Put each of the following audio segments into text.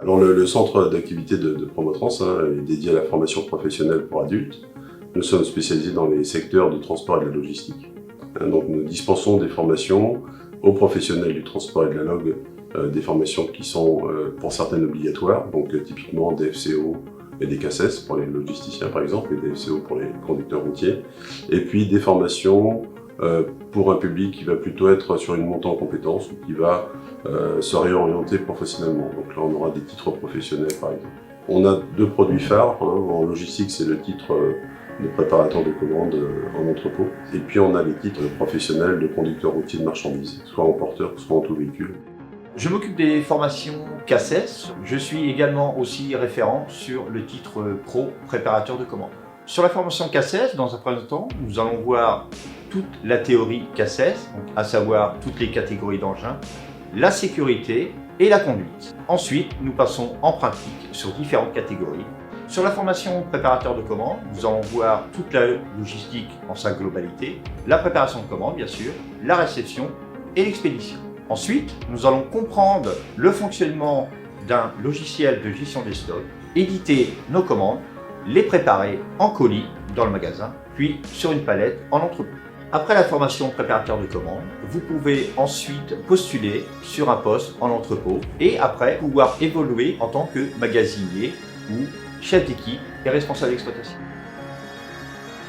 Alors le centre d'activité de Promotrans est dédié à la formation professionnelle pour adultes. Nous sommes spécialisés dans les secteurs du transport et de la logistique. Donc nous dispensons des formations aux professionnels du transport et de la log, des formations qui sont pour certaines obligatoires, donc typiquement des FCO et des CACES pour les logisticiens par exemple, et des FCO pour les conducteurs routiers. Et puis des formations pour un public qui va plutôt être sur une montée en compétences ou qui va se réorienter professionnellement. Donc là on aura des titres professionnels par exemple. On a deux produits phares, en logistique c'est le titre de préparateur de commandes en entrepôt. Et puis on a les titres professionnels de conducteur routier de marchandises, soit en porteur, soit en tout véhicule. Je m'occupe des formations CACES. Je suis également aussi référent sur le titre pro préparateur de commandes. Sur la formation CACES, dans un premier temps, nous allons voir toute la théorie CACES, à savoir toutes les catégories d'engins, la sécurité et la conduite. Ensuite, nous passons en pratique sur différentes catégories. Sur la formation préparateur de commandes, nous allons voir toute la logistique en sa globalité, la préparation de commandes bien sûr, la réception et l'expédition. Ensuite, nous allons comprendre le fonctionnement d'un logiciel de gestion des stocks, éditer nos commandes, les préparer en colis dans le magasin, puis sur une palette en entrepôt. Après la formation préparateur de commandes, vous pouvez ensuite postuler sur un poste en entrepôt et après pouvoir évoluer en tant que magasinier ou chef d'équipe et responsable d'exploitation.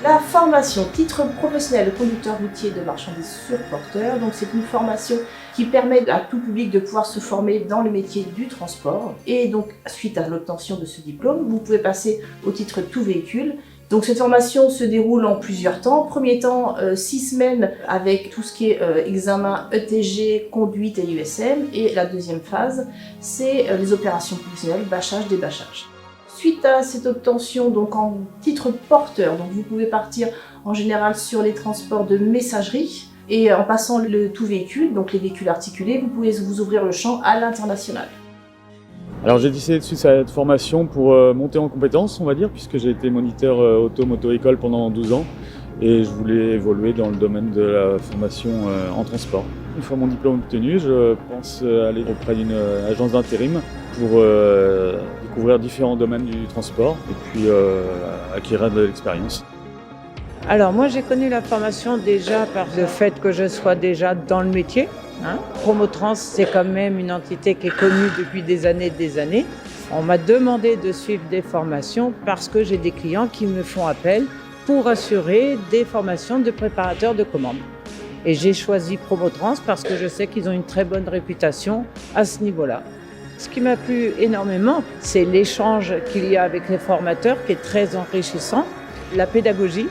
La formation titre professionnel de conducteur routier de marchandises sur porteur, donc c'est une formation qui permet à tout public de pouvoir se former dans le métier du transport. Et donc suite à l'obtention de ce diplôme, vous pouvez passer au titre tout véhicule. Donc cette formation se déroule en plusieurs temps. Premier temps, 6 semaines avec tout ce qui est examen ETG, conduite et USM. Et la deuxième phase, c'est les opérations professionnelles, bâchage, débâchage. Suite à cette obtention, donc en titre porteur, donc vous pouvez partir en général sur les transports de messagerie et en passant le tout véhicule, donc les véhicules articulés, vous pouvez vous ouvrir le champ à l'international. Alors j'ai décidé de suivre cette formation pour monter en compétences, on va dire, puisque j'ai été moniteur auto-moto-école pendant 12 ans et je voulais évoluer dans le domaine de la formation en transport. Une fois mon diplôme obtenu, je pense aller auprès d'une agence d'intérim pour découvrir différents domaines du transport et puis acquérir de l'expérience. Alors moi j'ai connu la formation déjà par le fait que je sois déjà dans le métier. Promotrans, c'est quand même une entité qui est connue depuis des années. On m'a demandé de suivre des formations parce que j'ai des clients qui me font appel pour assurer des formations de préparateurs de commandes. Et j'ai choisi Promotrans parce que je sais qu'ils ont une très bonne réputation à ce niveau-là. Ce qui m'a plu énormément, c'est l'échange qu'il y a avec les formateurs qui est très enrichissant, la pédagogie.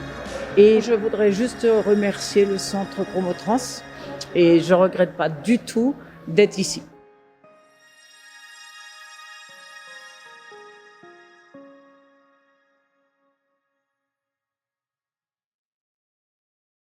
Et je voudrais juste remercier le centre Promotrans et je ne regrette pas du tout d'être ici.